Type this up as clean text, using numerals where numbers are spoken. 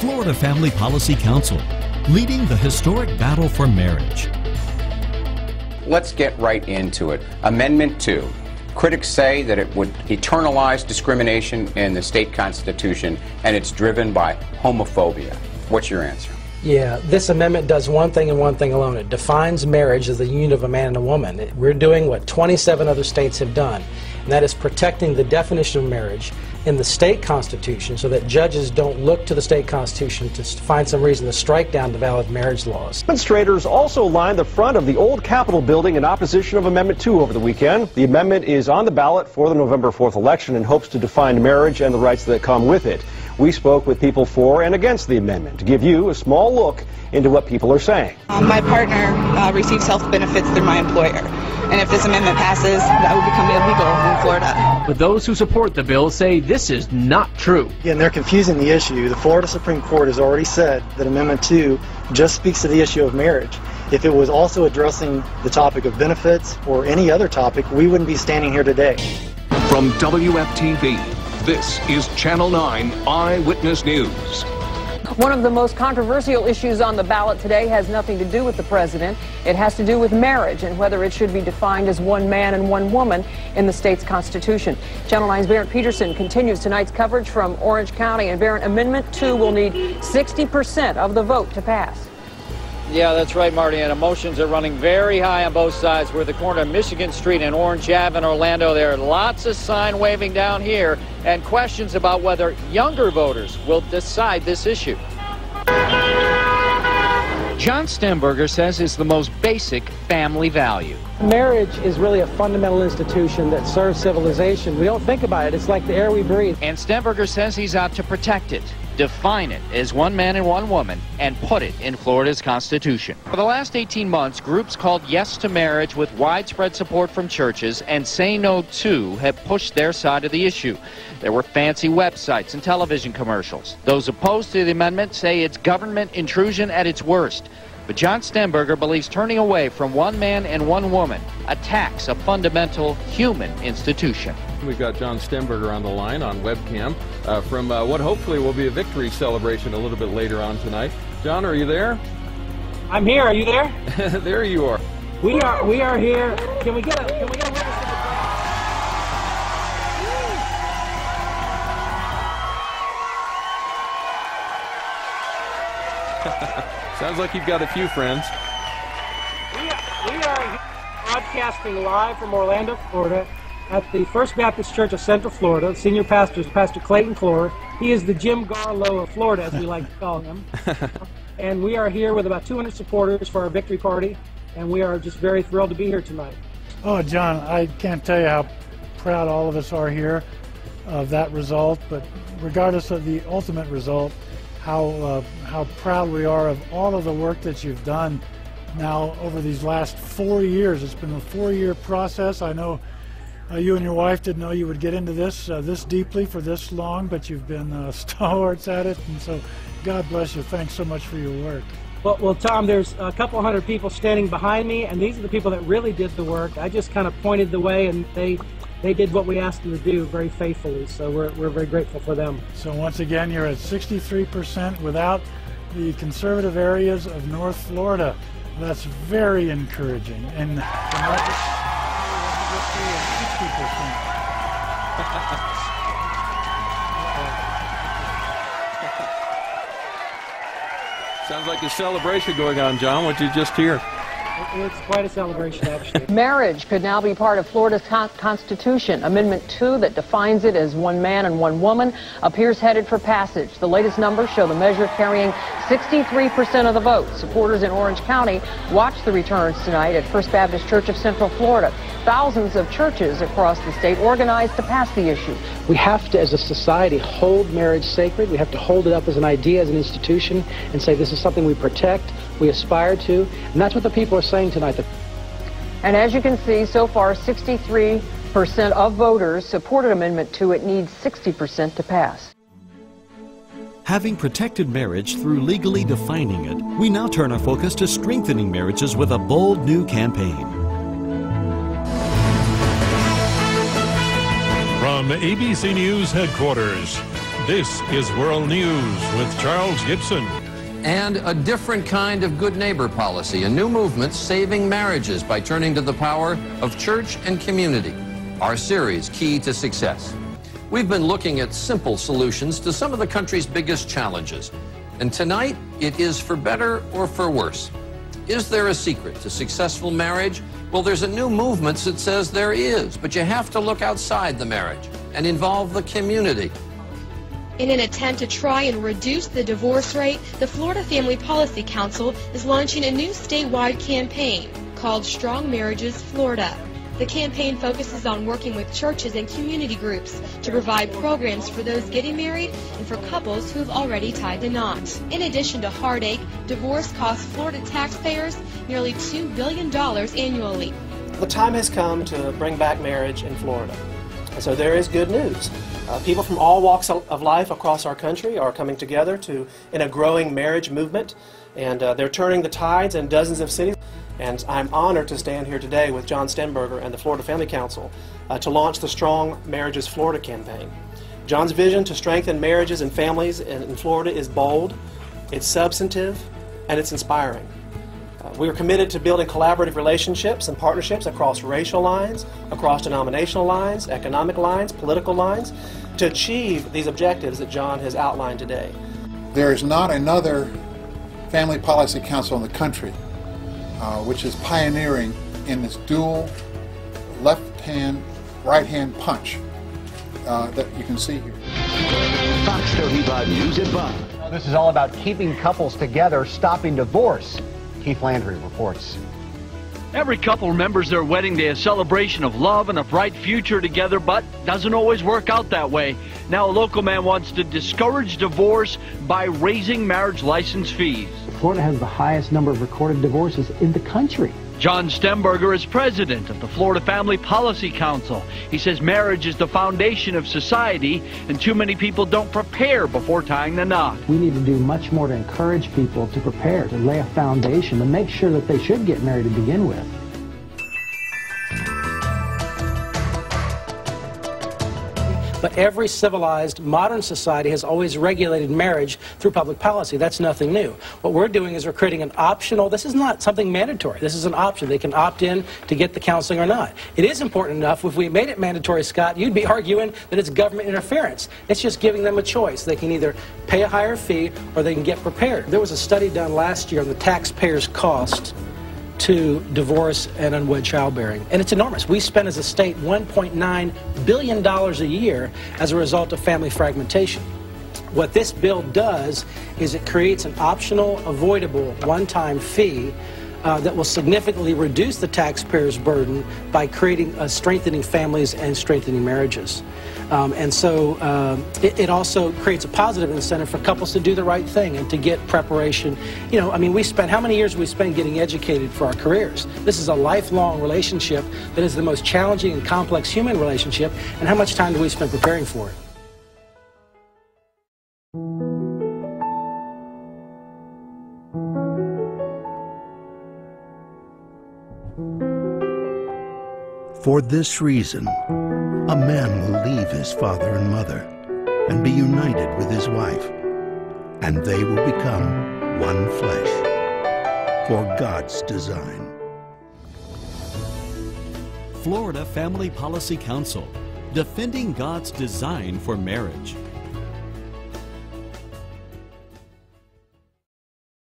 Florida Family Policy Council, leading the historic battle for marriage. Let's get right into it. Amendment 2. Critics say that it would eternalize discrimination in the state constitution, and it's driven by homophobia. What's your answer? Yeah, this amendment does one thing and one thing alone. It defines marriage as the union of a man and a woman. We're doing what 27 other states have done, and that is protecting the definition of marriage in the state constitution so that judges don't look to the state constitution to find some reason to strike down the valid marriage laws. Demonstrators also lined the front of the old Capitol building in opposition of Amendment 2 over the weekend. The amendment is on the ballot for the November 4th election and hopes to define marriage and the rights that come with it. We spoke with people for and against the amendment to give you a small look into what people are saying. My partner receives health benefits through my employer, and if this amendment passes, that would become illegal in Florida. But those who support the bill say this is not true. Again, they're confusing the issue. The Florida Supreme Court has already said that Amendment 2 just speaks to the issue of marriage. If it was also addressing the topic of benefits or any other topic, we wouldn't be standing here today. From WFTV, this is Channel 9 Eyewitness News. One of the most controversial issues on the ballot today has nothing to do with the president. It has to do with marriage and whether it should be defined as one man and one woman in the state's constitution. Channel 9's Barrett Peterson continues tonight's coverage from Orange County. And Barrett, Amendment 2 will need 60% of the vote to pass. Yeah, that's right, Marty, and emotions are running very high on both sides. We're at the corner of Michigan Street and Orange Ave in Orlando. There are lots of sign waving down here and questions about whether younger voters will decide this issue. John Stemberger says it's the most basic family value. Marriage is really a fundamental institution that serves civilization. We don't think about it. It's like the air we breathe. And Stemberger says he's out to protect it, define it as one man and one woman, and put it in Florida's Constitution. For the last 18 months, groups called Yes to Marriage with widespread support from churches and Say No To have pushed their side of the issue. There were fancy websites and television commercials. Those opposed to the amendment say it's government intrusion at its worst. But John Stemberger believes turning away from one man and one woman attacks a fundamental human institution. We've got John Stemberger on the line on webcam from what hopefully will be a victory celebration a little bit later on tonight. John, are you there? I'm here. Are you there? There you are. We are here. Can we get a witness? Sounds like you've got a few friends. We are broadcasting live from Orlando, Florida, at the First Baptist Church of Central Florida. The senior pastor is Pastor Clayton Clore. He is the Jim Garlow of Florida, as we like to call him. And we are here with about 200 supporters for our victory party, and we are just very thrilled to be here tonight. Oh, John, I can't tell you how proud all of us are here of that result, but regardless of the ultimate result, how proud we are of all of the work that you've done now over these last 4 years. It's been a 4-year process. I know you and your wife didn't know you would get into this this deeply for this long, but you've been stalwarts at it, and so God bless you. Thanks so much for your work. Well, Tom, there's a couple hundred people standing behind me, and these are the people that really did the work. I just kind of pointed the way, and they did what we asked them to do very faithfully, so we're very grateful for them. So once again, you're at 63% without the conservative areas of North Florida. That's very encouraging. And Sounds like a celebration going on, John. What did you just hear? It's quite a celebration, actually. Marriage could now be part of Florida's Constitution. Amendment 2 that defines it as one man and one woman appears headed for passage. The latest numbers show the measure carrying 63% of the vote. Supporters in Orange County watched the returns tonight at First Baptist Church of Central Florida. Thousands of churches across the state organized to pass the issue. We have to, as a society, hold marriage sacred. We have to hold it up as an idea, as an institution, and say this is something we protect, we aspire to, and that's what the people are saying tonight. And as you can see, so far, 63% of voters supported Amendment 2. It needs 60% to pass. Having protected marriage through legally defining it, we now turn our focus to strengthening marriages with a bold new campaign. From ABC News headquarters, This is World News with Charles Gibson. And a different kind of good neighbor policy, a new movement saving marriages by turning to the power of church and community. Our series, Key to Success. We've been looking at simple solutions to some of the country's biggest challenges. And tonight, it is for better or for worse. Is there a secret to successful marriage? Well, there's a new movement that says there is, but you have to look outside the marriage and involve the community. In an attempt to try and reduce the divorce rate, the Florida Family Policy Council is launching a new statewide campaign called Strong Marriages Florida. The campaign focuses on working with churches and community groups to provide programs for those getting married and for couples who have already tied the knot. In addition to heartache, divorce costs Florida taxpayers nearly $2 billion annually. The time has come to bring back marriage in Florida. And so there is good news. People from all walks of life across our country are coming together in a growing marriage movement, and they're turning the tides in dozens of cities. And I'm honored to stand here today with John Stenberger and the Florida Family Council to launch the Strong Marriages Florida campaign. John's vision to strengthen marriages and families in Florida is bold, it's substantive, and it's inspiring. We are committed to building collaborative relationships and partnerships across racial lines, across denominational lines, economic lines, political lines, to achieve these objectives that John has outlined today. There is not another family policy council in the country which is pioneering in this dual left-hand, right-hand punch that you can see here. Fox 35 News at 5. This is all about keeping couples together, stopping divorce. Keith Landry reports. Every couple remembers their wedding day, a celebration of love and a bright future together, but doesn't always work out that way. Now a local man wants to discourage divorce by raising marriage license fees. Florida has the highest number of recorded divorces in the country. John Stenberger is president of the Florida Family Policy Council. He says marriage is the foundation of society, and too many people don't prepare before tying the knot. We need to do much more to encourage people to prepare, to lay a foundation, to make sure that they should get married to begin with. But every civilized modern society has always regulated marriage through public policy. That's nothing new. What we're doing is we're creating an optional, this is not something mandatory, this is an option. They can opt in to get the counseling or not. It is important enough, if we made it mandatory, Scott, you'd be arguing that it's government interference. It's just giving them a choice. They can either pay a higher fee or they can get prepared. There was a study done last year on the taxpayers' cost to divorce and unwed childbearing. And it's enormous. We spend as a state $1.9 billion a year as a result of family fragmentation. What this bill does is it creates an optional, avoidable, one-time fee that will significantly reduce the taxpayer's burden by strengthening families and strengthening marriages. It also creates a positive incentive for couples to do the right thing and to get preparation. You know, I mean, how many years we spend getting educated for our careers? This is a lifelong relationship that is the most challenging and complex human relationship, and how much time do we spend preparing for it? For this reason, a man will leave his father and mother and be united with his wife, and they will become one flesh, for God's design. Florida Family Policy Council, defending God's design for marriage.